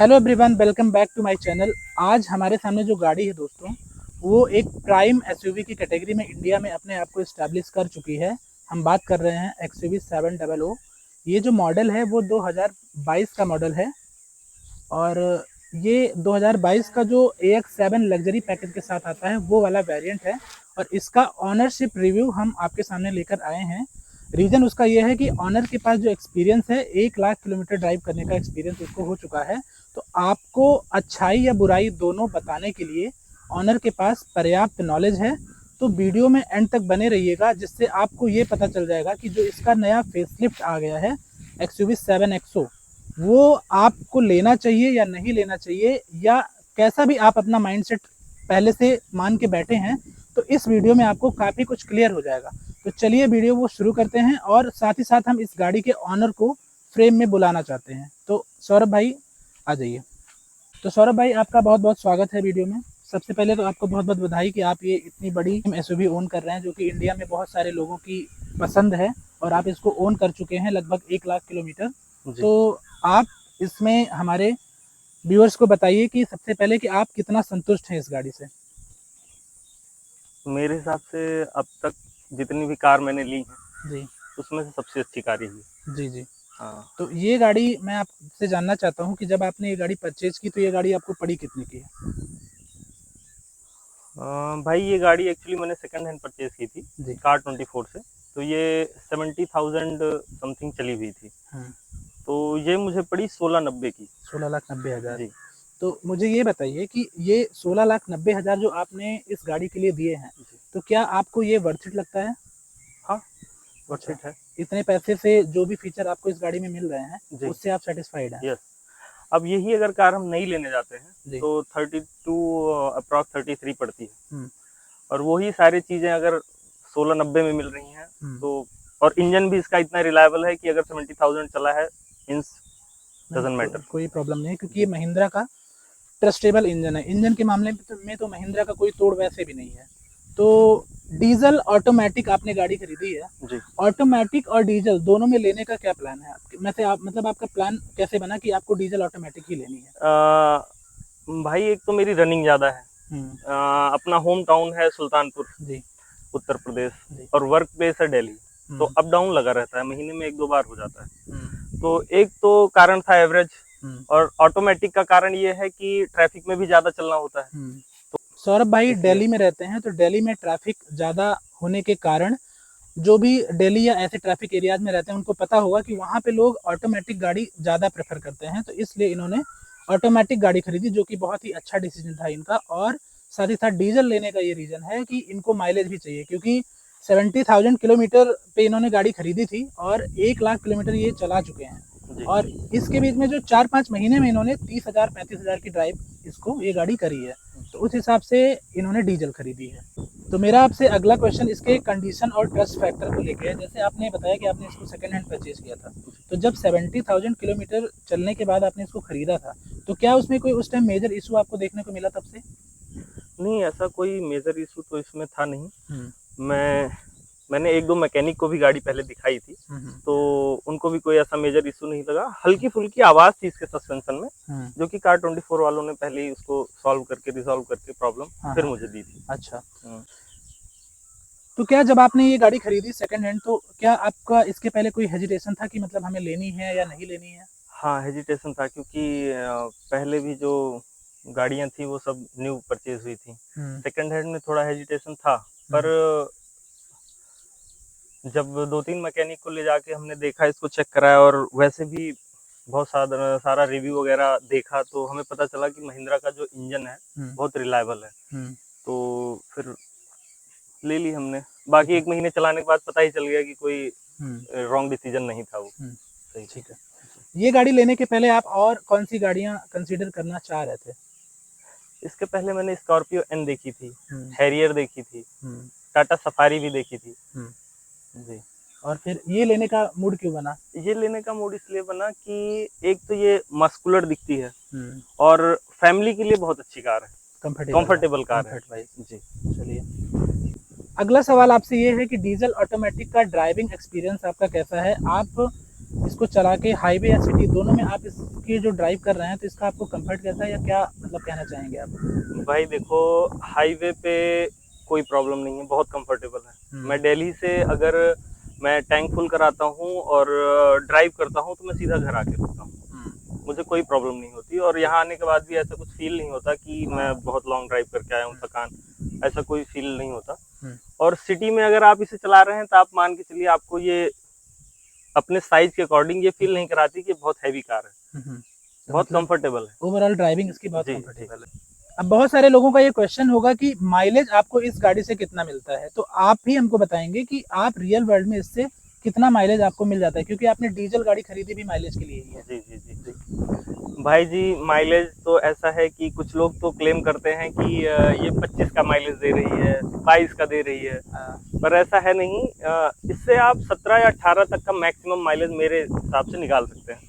Hello everyone, welcome back to my channel. आज हमारे सामने जो गाड़ी है दोस्तों, वो एक प्राइम एसयूवी की कैटेगरी में इंडिया में अपने आप को इस्टेब्लिश कर चुकी है। हम बात कर रहे हैं एक्सयूवी 700। ये जो मॉडल है वो 2022 का मॉडल है और ये 2022 का जो AX7 लग्जरी पैकेज के साथ आता है वो वाला वेरिएंट है। और इसका ऑनरशिप रिव्यू हम आपके सामने लेकर आए हैं। रीज़न उसका ये है कि ऑनर के पास जो एक्सपीरियंस है, 1 लाख किलोमीटर ड्राइव करने का एक्सपीरियंस उसको हो चुका है। तो आपको अच्छाई या बुराई दोनों बताने के लिए ऑनर के पास पर्याप्त नॉलेज है। तो वीडियो में एंड तक बने रहिएगा, जिससे आपको ये पता चल जाएगा कि जो इसका नया फेसलिफ्ट आ गया है एक्सयूवी 7XO, वो आपको लेना चाहिए या नहीं लेना चाहिए, या कैसा भी आप अपना माइंडसेट पहले से मान के बैठे हैं। तो इस वीडियो में आपको काफ़ी कुछ क्लियर हो जाएगा। तो चलिए वीडियो वो शुरू करते हैं, और साथ ही साथ हम इस गाड़ी के ऑनर को फ्रेम में बुलाना चाहते हैं। तो सौरभ भाई आ जाइए। तो सौरभ भाई, आपका बहुत बहुत स्वागत है वीडियो में। सबसे पहले तो आपको बहुत बहुत बधाई कि आप ये इतनी बड़ी एसयूवी ओन कर रहे हैं, जो कि इंडिया में बहुत सारे लोगों की पसंद है, और आप इसको ओन कर चुके हैं लगभग 1 लाख किलोमीटर। तो आप इसमें हमारे व्यूअर्स को बताइए कि सबसे पहले कि आप कितना संतुष्ट हैं इस गाड़ी से। मेरे हिसाब से अब तक जितनी भी कार मैंने ली है जी उसमें से सबसे अच्छी कार यही है। जी जी। हाँ। तो ये गाड़ी मैं आपसे जानना चाहता हूँ कि जब आपने ये गाड़ी परचेज की तो ये गाड़ी आपको पड़ी कितने की है? भाई ये गाड़ी एक्चुअली मैंने सेकंड हैंड परचेज की थी जी। कार24 से। तो ये 70,000 समथिंग चली हुई थी। तो ये मुझे पड़ी 1690 की। 16,90,000। जी। तो मुझे ये बताइए कि ये 16,90,000 जो आपने इस गाड़ी के लिए दिए हैं, तो क्या आपको ये वर्थ इट लगता है? हाँ, वर्थ अच्छा, इट है। इतने पैसे से जो भी फीचर आपको इस गाड़ी में मिल रहे हैं, जी। उससे आप सेटिस्फाइड हैं? यस। अब यही अगर कार हम नहीं लेने जाते हैं जी। तो 32 अप्रॉक्स 33 पड़ती है। हम्म और वही सारी चीज़ें अगर 1690 में मिल रही हैं तो, हम्म। और इंजन भी इसका इतना रिलायबल है कि अगर 70,000 चला है मीन्स डजंट मैटर। कोई प्रॉब्लम नहीं है, क्योंकि ये महिंद्रा का ट्रस्टेबल इंजन है। इंजन के मामले में तो महिंद्रा का कोई तोड़ वैसे भी नहीं है। तो डीजल ऑटोमेटिक आपने गाड़ी खरीदी है, जी। ऑटोमेटिक और डीजल दोनों में लेने का क्या प्लान है आपके? मैं से आप मतलब आपका प्लान कैसे बना कि आपको डीजल ऑटोमेटिक ही लेनी है? भाई एक तो मेरी रनिंग ज़्यादा है। अपना होम टाउन है सुल्तानपुर, जी उत्तर प्रदेश, जी। और वर्क प्लेस है दिल्ली। तो अप डाउन लगा रहता है, महीने में 1-2 बार हो जाता है। तो एक तो कारण था एवरेज, और ऑटोमेटिक का कारण ये है कि ट्रैफिक में भी ज़्यादा चलना होता है। तो सौरभ भाई दिल्ली में रहते हैं, तो दिल्ली में ट्रैफिक ज़्यादा होने के कारण जो भी दिल्ली या ऐसे ट्रैफिक एरियाज में रहते हैं उनको पता होगा कि वहाँ पे लोग ऑटोमेटिक गाड़ी ज़्यादा प्रेफर करते हैं। तो इसलिए इन्होंने ऑटोमेटिक गाड़ी खरीदी, जो कि बहुत ही अच्छा डिसीजन था इनका। और साथ ही साथ डीजल लेने का ये रीज़न है कि इनको माइलेज भी चाहिए, क्योंकि 70,000 किलोमीटर पे इन्होंने गाड़ी खरीदी थी और 1 लाख किलोमीटर ये चला चुके हैं। और इसके बीच में जो 4-5 महीने में इन्होंने 30,000 35,000 की ड्राइव इसको ये गाड़ी करी है। तो उस हिसाब से इन्होंने डीजल खरीदी है। तो मेरा आपसे अगला क्वेश्चन इसके कंडीशन और ट्रस्ट फैक्टर को लेके है। जैसे आपने बताया कि आपने इसको सेकंड हैंड परचेज किया था, तो जब 70,000 किलोमीटर चलने के बाद आपने इसको खरीदा था, तो क्या उसमें कोई उस टाइम मेजर इशू आपको देखने को मिला तब से? नहीं, ऐसा कोई मेजर इशू तो इसमें था नहीं। मैंने 1-2 मैकेनिक को भी गाड़ी पहले दिखाई थी, तो उनको भी कोई ऐसा मेजर इशू नहीं लगा। हल्की फुल्की आवाज़ थी इसके सस्पेंशन में, जो कि कार24 वालों ने पहले ही उसको रिजॉल्व करके प्रॉब्लम फिर मुझे दी थी। अच्छा। तो क्या जब आपने ये गाड़ी खरीदी सेकंड हैंड, तो क्या आपका इसके पहले कोई हेजिटेशन था कि मतलब हमें लेनी है या नहीं लेनी है? हाँ, हेजिटेशन था, क्योंकि पहले भी जो गाड़ियाँ थी वो सब न्यू परचेज हुई थी। सेकंड हैंड में थोड़ा हेजिटेशन था, पर जब 2-3 मैकेनिक को ले जाके हमने देखा, इसको चेक कराया, और वैसे भी बहुत सारा रिव्यू वगैरह देखा, तो हमें पता चला कि महिंद्रा का जो इंजन है बहुत रिलायबल है। तो फिर ले ली हमने। बाकी 1 महीने चलाने के बाद पता ही चल गया कि कोई रॉन्ग डिसीजन नहीं था वो। सही। ठीक है। ये गाड़ी लेने के पहले आप और कौन सी गाड़ियां कंसीडर करना चाह रहे थे? इसके पहले मैंने स्कॉर्पियो एन देखी थी, हैरियर देखी थी, टाटा सफारी भी देखी थी। जी। और फिर ये लेने का मूड क्यों बना? ये लेने का मूड इसलिए बना कि एक तो ये मस्कुलर दिखती है, और फैमिली के लिए बहुत अच्छी कार है, कंफर्टेबल कार है। जी। चलिए, अगला सवाल आपसे ये है कि डीजल ऑटोमेटिक का ड्राइविंग एक्सपीरियंस आपका कैसा है? आप इसको चला के हाईवे या सिटी दोनों में आप इसकी जो ड्राइव कर रहे हैं तो इसका आपको कंफर्ट कैसा है, या क्या मतलब कहना चाहेंगे आप? भाई देखो, हाईवे पे कोई प्रॉब्लम नहीं है, बहुत कंफर्टेबल है। मैं दिल्ली से अगर मैं टैंक फुल कराता हूँ और ड्राइव करता हूँ तो मैं सीधा घर आके रुकता हूँ, मुझे कोई प्रॉब्लम नहीं होती। और यहाँ आने के बाद भी ऐसा कुछ फील नहीं होता कि मैं बहुत लॉन्ग ड्राइव करके आया हूँ, थकान, ऐसा कोई फील नहीं होता। और सिटी में अगर आप इसे चला रहे हैं तो आप मान के चलिए आपको ये अपने साइज के अकॉर्डिंग ये फील नहीं कराती कि बहुत हैवी कार है, बहुत मतलब कंफर्टेबल है। ओवरऑल ड्राइविंग इसकी बहुत जी, कंफर्टेबल है। अब बहुत सारे लोगों का ये क्वेश्चन होगा कि माइलेज आपको इस गाड़ी से कितना मिलता है, तो आप भी हमको बताएंगे कि आप रियल वर्ल्ड में इससे कितना माइलेज आपको मिल जाता है, क्योंकि आपने डीजल गाड़ी खरीदी भी माइलेज के लिए ही है। जी जी जी जी भाई जी, माइलेज तो ऐसा है कि कुछ लोग तो क्लेम करते हैं कि ये 25 का माइलेज दे रही है, 22 का दे रही है, पर ऐसा है नहीं। इससे आप 17 या 18 तक का मैक्सिमम माइलेज मेरे हिसाब से निकाल सकते हैं।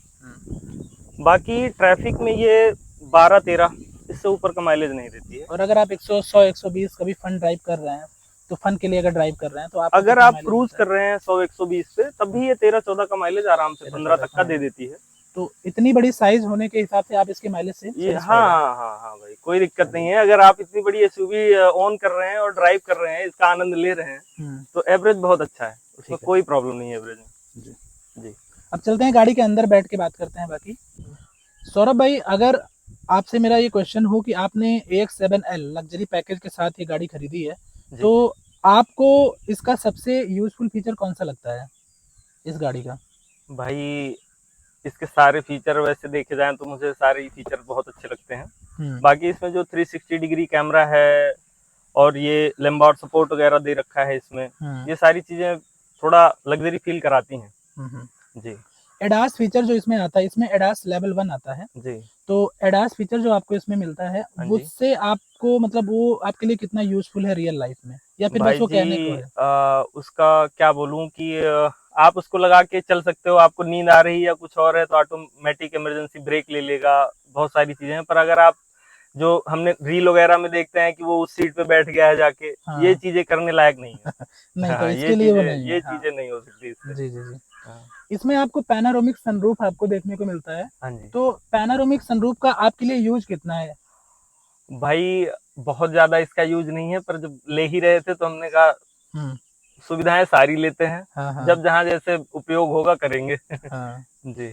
बाकी ट्रैफिक में ये 12-13, इससे ऊपर का माइलेज नहीं देती है। और अगर आप 100 120 कभी फन ड्राइव कर रहे हैं, तो फन के लिए अगर ड्राइव कर रहे हैं तो आप अगर आप क्रूज कर रहे हैं 100-120 पे, तब भी ये 13-14 का माइलेज आराम से 15 तक का दे देती है। तो इतनी बड़ी साइज होने के हिसाब से आप इसके माइलेज से ये हाँ भाई, कोई दिक्कत नहीं है। अगर आप इतनी बड़ी एसयूवी ऑन कर रहे हैं और ड्राइव कर रहे हैं, इसका आनंद ले रहे हैं, तो एवरेज बहुत अच्छा है, उसमें कोई प्रॉब्लम नहीं है एवरेज में। जी जी, अब चलते हैं गाड़ी के अंदर बैठ के बात करते हैं बाकी। सौरभ भाई, अगर आपसे मेरा ये क्वेश्चन हो कि आपने AX7L लग्जरी पैकेज के साथ ये गाड़ी खरीदी है, तो आपको इसका सबसे यूजफुल फीचर कौन सा लगता है इस गाड़ी का? भाई इसके सारे फीचर वैसे देखे जाएं तो मुझे सारे फीचर बहुत अच्छे लगते हैं। बाकी इसमें जो 360 डिग्री कैमरा है और ये लैम्बॉर्ड सपोर्ट वगैरह दे रखा है इसमें, ये सारी चीजें थोड़ा लग्जरी फील कराती हैं। जी, एडास फीचर जो इसमें आता है, इसमें एडास लेवल 1 आता है जी। तो एडास फीचर जो आपको इसमें मिलता है उससे आपको मतलब वो आपके लिए कितना यूजफुल है रियल लाइफ में, या फिर बस वो कहने को है? उसका क्या बोलूं कि आप उसको लगा के चल सकते हो, आपको नींद आ रही है या कुछ और है तो ऑटोमेटिक इमरजेंसी ब्रेक ले लेगा, बहुत सारी चीजें हैं। पर अगर आप जो हमने रील वगैरह में देखते हैं कि वो उस सीट पे बैठ गया है जाके, ये चीजें करने लायक नहीं है। नहीं, तो हाँ, इसके लिए वो नहीं है। ये चीजें नहीं हो सकती इससे। जी जी जी। इसमें आपको पैनारोमिक सनरूफ आपको देखने को मिलता है। हाँ जी। तो पैनारोमिक सनरूफ का आपके लिए यूज कितना है? भाई बहुत ज्यादा इसका यूज नहीं है, पर जब ले ही रहे थे तो हमने कहा सुविधाएं सारी लेते हैं। हाँ। जब जहाँ जैसे उपयोग होगा करेंगे। हाँ। जी।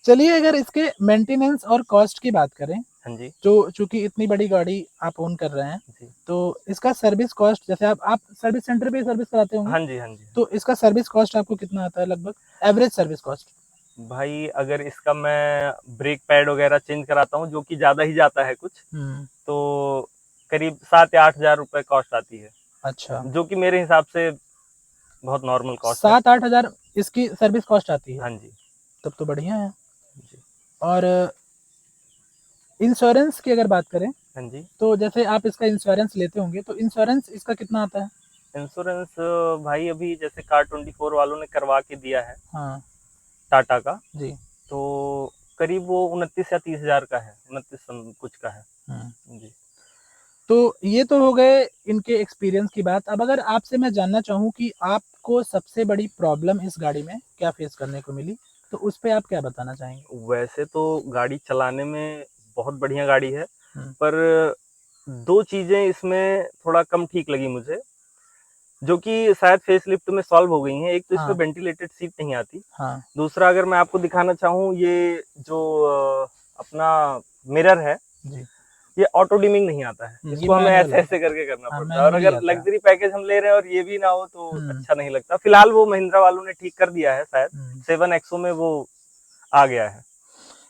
चलिए, अगर इसके मेंटेनेंस और कॉस्ट की बात करें, हाँ जी, जो चूंकि इतनी बड़ी गाड़ी आप ओन कर रहे हैं, तो इसका सर्विस कॉस्ट, जैसे आप सर्विस सेंटर पे सर्विस कराते होंगे। हाँ जी, हाँ जी। तो इसका सर्विस कॉस्ट आपको कितना आता है लगभग, एवरेज सर्विस कॉस्ट? भाई अगर इसका मैं ब्रेक पैड वगैरह चेंज कराता हूँ, जो कि ज्यादा ही जाता है कुछ, तो करीब 7 या 8 हजार रुपए कॉस्ट आती है। अच्छा, जो कि मेरे हिसाब से बहुत नॉर्मल कॉस्ट है। 7-8 हजार इसकी सर्विस कॉस्ट आती है? हाँ जी। तब तो बढ़िया है। जी। और इंश्योरेंस की अगर बात करें, हाँ जी, तो जैसे आप इसका इंश्योरेंस लेते होंगे, तो इंश्योरेंस इसका कितना आता है? इंश्योरेंस भाई अभी जैसे कार24 वालों ने करवा के दिया है, हाँ टाटा का जी, तो करीब वो 29 या 30 हजार का है, 29 कुछ का है। जी। तो ये तो हो गए इनके एक्सपीरियंस की बात। अब अगर आपसे मैं जानना चाहूँ कि आपको सबसे बड़ी प्रॉब्लम इस गाड़ी में क्या फेस करने को मिली, तो उस पे आप क्या बताना चाहेंगे? वैसे तो गाड़ी चलाने में बहुत बढ़िया गाड़ी है, पर 2 चीजें इसमें थोड़ा कम ठीक लगी मुझे, जो कि शायद फेसलिफ्ट में सॉल्व हो गई हैं। एक तो इसमें वेंटिलेटेड सीट नहीं आती। दूसरा अगर मैं आपको दिखाना चाहूँ, ये जो अपना मिरर है, ये ऑटो डिमिंग नहीं आता है, इसको हमें ऐसे ऐसे करके करना पड़ता है। और अगर लग्जरी पैकेज हम ले रहे हैं और ये भी ना हो तो अच्छा नहीं लगता। फिलहाल वो महिंद्रा वालों ने ठीक कर दिया है, शायद 7XO में वो आ गया है।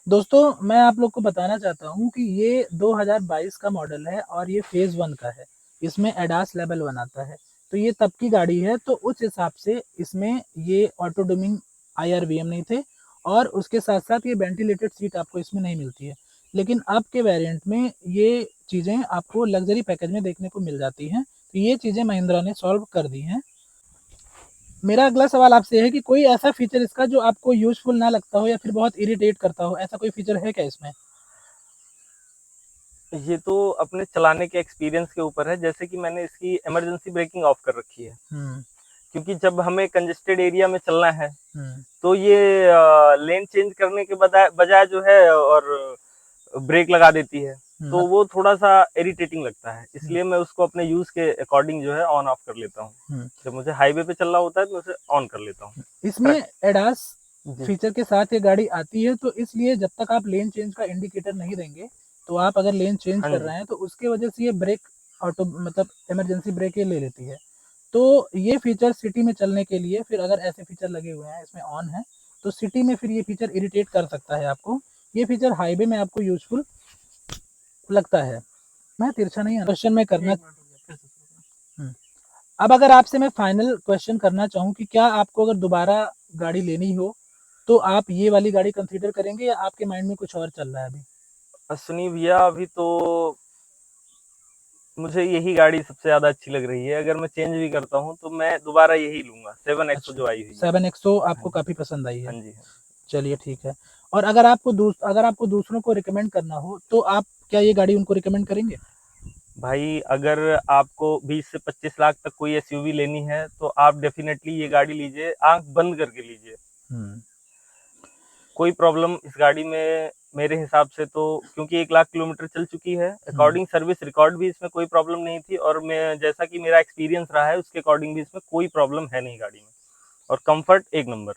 दोस्तों, मैं आप लोग को बताना चाहता हूँ कि ये 2022 का मॉडल है और ये फेज 1 का है। इसमें एडास लेवल 1 आता है, तो ये तब की गाड़ी है, तो उस हिसाब से इसमें ये ऑटो डिमिंग IRVM नहीं थे, और उसके साथ साथ ये वेंटिलेटेड सीट आपको इसमें नहीं मिलती है। लेकिन अब के वेरिएंट में ये चीज़ें आपको लग्जरी पैकेज में देखने को मिल जाती हैं, तो ये चीज़ें महिंद्रा ने सॉल्व कर दी हैं। मेरा अगला सवाल आपसे है कि कोई ऐसा फीचर इसका जो आपको यूजफुल ना लगता हो या फिर बहुत इरिटेट करता हो, ऐसा कोई फीचर है क्या इसमें? ये तो अपने चलाने के एक्सपीरियंस के ऊपर है। जैसे कि मैंने इसकी इमरजेंसी ब्रेकिंग ऑफ कर रखी है, क्योंकि जब हमें कंजेस्टेड एरिया में चलना है हम्म, तो ये लेन चेंज करने के बजाय जो है और ब्रेक लगा देती है, तो वो थोड़ा सा इरिटेटिंग लगता है, इसलिए मैं उसको अपने यूज के अकॉर्डिंग जो है ऑन ऑफ कर लेता हूँ। जब मुझे हाईवे पे चलना होता है तो मैं उसे ऑन कर लेता हूँ। इसमें एडास जी फीचर के साथ ये गाड़ी आती है, तो इसलिए जब तक आप लेन चेंज का इंडिकेटर नहीं देंगे, तो आप अगर लेन चेंज हाँ कर जी रहे हैं तो उसके वजह से ये ब्रेक ऑटो मतलब इमरजेंसी ब्रेक ये ले लेती है। तो ये फीचर सिटी में चलने के लिए, फिर अगर ऐसे फीचर लगे हुए हैं इसमें ऑन है, तो सिटी में फिर ये फीचर इरिटेट कर सकता है आपको। ये फीचर हाईवे में आपको यूजफुल लगता है। मैं तिरछा नहीं क्वेश्चन में करना। अब अगर आपसे मैं फाइनल क्वेश्चन करना चाहूँ कि क्या आपको अगर दोबारा गाड़ी लेनी हो, तो आप ये वाली गाड़ी कंसीडर करेंगे या आपके माइंड में कुछ और चल रहा है अभी? सुनिए भैया, अभी तो मुझे यही गाड़ी सबसे ज्यादा अच्छी लग रही है। अगर मैं चेंज भी करता हूँ तो मैं दोबारा यही लूंगा, 7XO अच्छा, जो आई हुई है। 7XO हाँ आपको जी काफ़ी पसंद आई है। हाँ जी हाँ। चलिए ठीक है। और अगर आपको दूसरों को रिकमेंड करना हो, तो आप क्या ये गाड़ी उनको रिकमेंड करेंगे? भाई अगर आपको 20 से 25 लाख तक कोई एसयूवी लेनी है तो आप डेफिनेटली ये गाड़ी लीजिए, आंख बंद करके लीजिए। कोई प्रॉब्लम इस गाड़ी में मेरे हिसाब से तो, क्योंकि 1 लाख किलोमीटर चल चुकी है, अकॉर्डिंग सर्विस रिकॉर्ड भी इसमें कोई प्रॉब्लम नहीं थी, और मैं जैसा कि मेरा एक्सपीरियंस रहा है उसके अकॉर्डिंग भी इसमें कोई प्रॉब्लम है नहीं गाड़ी में, और कंफर्ट एक नंबर।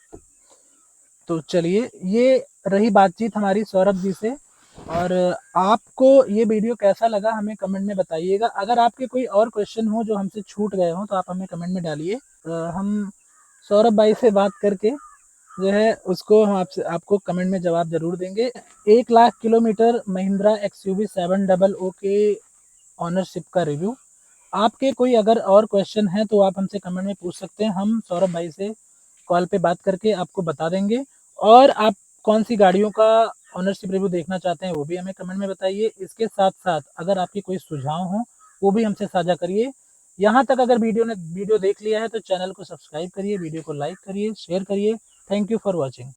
तो चलिए, ये रही बातचीत हमारी सौरभ जी से। और आपको ये वीडियो कैसा लगा हमें कमेंट में बताइएगा। अगर आपके कोई और क्वेश्चन हो जो हमसे छूट गए हों, तो आप हमें कमेंट में डालिए। हम सौरभ भाई से बात करके जो है उसको हम आपको कमेंट में जवाब जरूर देंगे। 1 लाख किलोमीटर महिंद्रा XUV 700 के ऑनरशिप का रिव्यू। आपके कोई अगर और क्वेश्चन है तो आप हमसे कमेंट में पूछ सकते हैं, हम सौरभ भाई से कॉल पे बात करके आपको बता देंगे। और आप कौन सी गाड़ियों का ऑनरशिप रिव्यू देखना चाहते हैं वो भी हमें कमेंट में बताइए। इसके साथ साथ अगर आपके कोई सुझाव हो वो भी हमसे साझा करिए। यहाँ तक अगर वीडियो देख लिया है तो चैनल को सब्सक्राइब करिए, वीडियो को लाइक करिए, शेयर करिए। Thank you for watching.